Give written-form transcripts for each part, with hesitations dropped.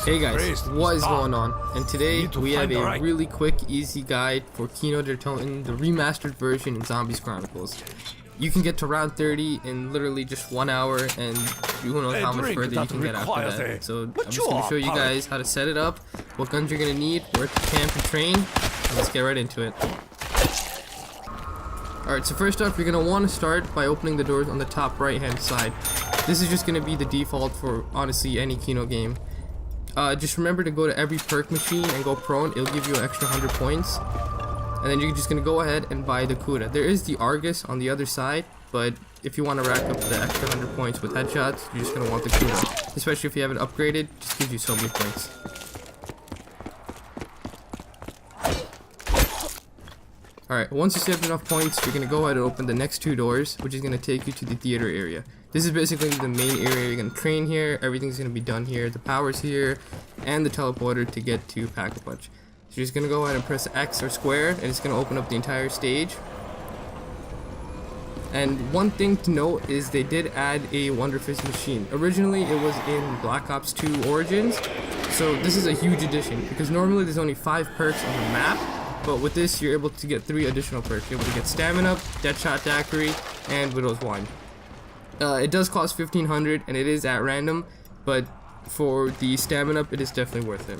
Hey guys, what is going on? And today we have a really quick, easy guide for Kino Der Toten, the remastered version in Zombies Chronicles. You can get to round 30 in literally just 1 hour, and who knows how much further you can get after that. So I'm just going to show you guys how to set it up, what guns you're going to need, where to camp and train, and let's get right into it. Alright, so first off, you're going to want to start by opening the doors on the top right hand side. This is just going to be the default for honestly any Kino game. Just remember to go to every perk machine and go prone. It'll give you an extra 100 points. And then you're just going to go ahead and buy the Kuda. There is the Argus on the other side, but if you want to rack up the extra 100 points with headshots, you're just going to want the Kuda. Especially if you have it upgraded, it just gives you so many points. Alright, once you saved enough points, you're going to go ahead and open the next two doors, which is going to take you to the theater area. This is basically the main area. You're going to train here, everything's going to be done here, the power's here, and the teleporter to get to Pack-a-Punch. So you're just going to go ahead and press X or square, and it's going to open up the entire stage. And one thing to note is they did add a Wonder Fist machine. Originally it was in Black Ops 2 Origins, so this is a huge addition, because normally there's only 5 perks on the map. But with this, you're able to get 3 additional perks. You're able to get Stamina, Deadshot Daiquiri, and Widow's Wine. It does cost 1500 and it is at random, but for the Stamina, it is definitely worth it.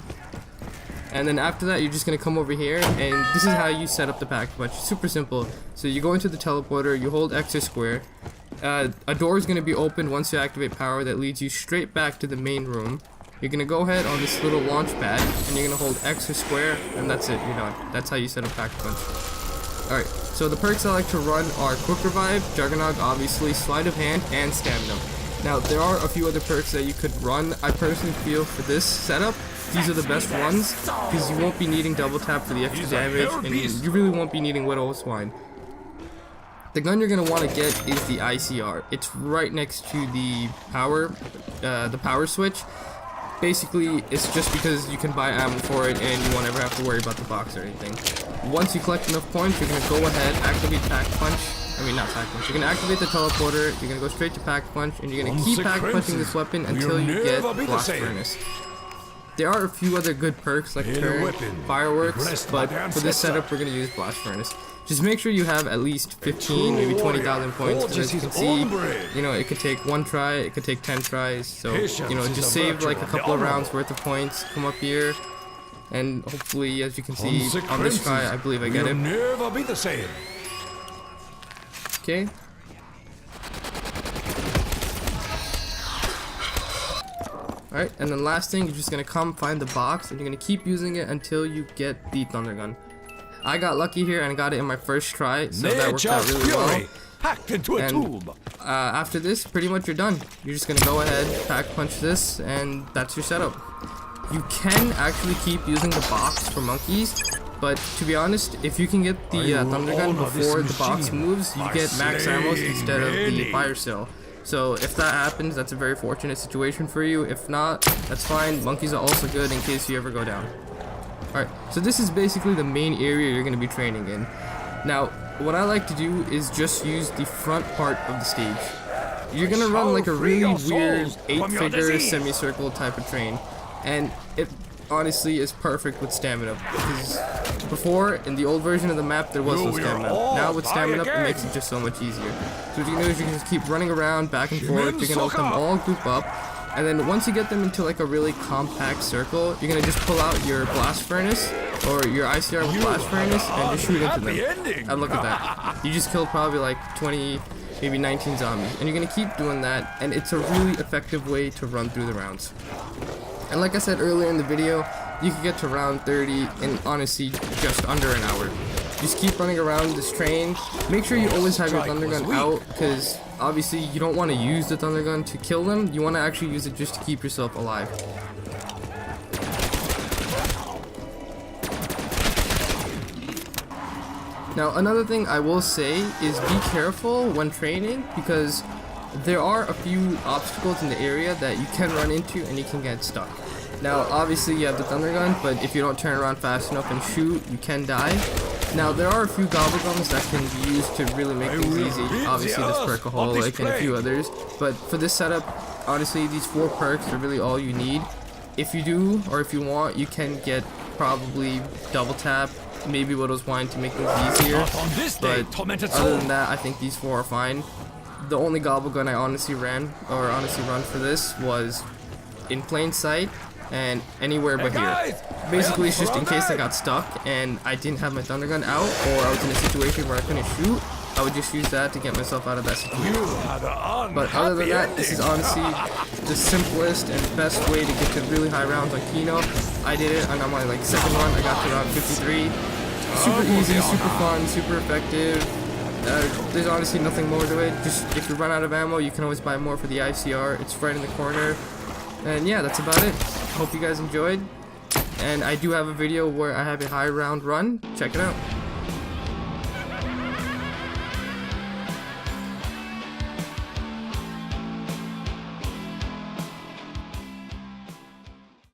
And then after that, you're just going to come over here, and this is how you set up the Pack-a-Punch. Super simple. So you go into the teleporter, you hold X or square. A door is going to be opened once you activate power that leads you straight back to the main room. You're going to go ahead on this little launch pad, and you're going to hold X or square, and that's it, you're done. That's how you set up Pack-a-Punch. Alright, so the perks I like to run are Quick Revive, Juggernaut obviously, Sleight of Hand, and Stamina. Now, there are a few other perks that you could run. I personally feel for this setup, these are the best ones, because you won't be needing double tap for the extra damage, and you really won't be needing Widow's Wine. The gun you're going to want to get is the ICR. It's right next to the power switch. Basically, it's just because you can buy ammo for it and you won't ever have to worry about the box or anything. Once you collect enough points, you're going to go ahead, activate Pack-a-Punch. I mean, not Pack-a-Punch. You're going to activate the teleporter, you're going to go straight to Pack-a-Punch, and you're going to keep Pack-a-Punching this weapon until you get Blast Furnace. There are a few other good perks like Turn, Fireworks, but for this setup, we're going to use Blast Furnace. Just make sure you have at least 15, maybe 20,000 points, because as you can see, you know, it could take 1 try, it could take 10 tries, so, you know, just save like a couple of rounds worth of points, come up here, and hopefully, as you can see, on this try, I believe I get it. Okay. Alright, and then last thing, you're just going to come find the box, and you're going to keep using it until you get the Thunder Gun. I got lucky here and I got it in my first try, so that worked out really well. Packed into a tube. After this, pretty much you're done. You're just gonna go ahead, Pack-a-Punch this, and that's your setup. You can actually keep using the box for monkeys, but to be honest, if you can get the Thunder Gun before the box moves, you get max ammo instead of the fire cell. So if that happens, that's a very fortunate situation for you. If not, that's fine. Monkeys are also good in case you ever go down. Alright, so this is basically the main area you're going to be training in. Now, what I like to do is just use the front part of the stage. You're going to run like a really weird 8-figure semicircle type of train, and it honestly is perfect with Stamina, because before, in the old version of the map, there was no Stamina. Now with Stamina, it makes it just so much easier. So what you can do is you can just keep running around, back and forth, you're going to let them all group up. And then once you get them into like a really compact circle, you're going to just pull out your Blast Furnace or your ICR with Blast Furnace and just shoot into them. And look at that. You just killed probably like 20, maybe 19 zombies. And you're going to keep doing that, and it's a really effective way to run through the rounds. And like I said earlier in the video, you can get to round 30 in honestly just under an hour. Just keep running around this train. Make sure you always have your Thunder Gun out, because obviously you don't want to use the Thunder Gun to kill them. You want to actually use it just to keep yourself alive. Now, another thing I will say is be careful when training, because there are a few obstacles in the area that you can run into and you can get stuck. Now, obviously you have the Thunder Gun, but if you don't turn around fast enough and shoot, you can die. Now, there are a few gobblegums that can be used to really make things easy. Obviously, this Perkaholic and a few others. But for this setup, honestly, these 4 perks are really all you need. if you do, or if you want, you can get probably double tap, maybe Widow's Wine to make things easier. But other than that, I think these 4 are fine. The only gobble gun I honestly run for this was in plain sight and anywhere but here. Basically, it's just in case I got stuck and I didn't have my thunder gun out, or I was in a situation where I couldn't shoot, I would just use that to get myself out of that situation. But other than that, this is honestly the simplest and best way to get to really high rounds on Kino. I did it, and on my like second run, I got to round 53. Super easy, super fun, super effective. There's honestly nothing more to it. Just if you run out of ammo, you can always buy more for the ICR. It's right in the corner. And yeah, that's about it. Hope you guys enjoyed. And I do have a video where I have a high round run. Check it out.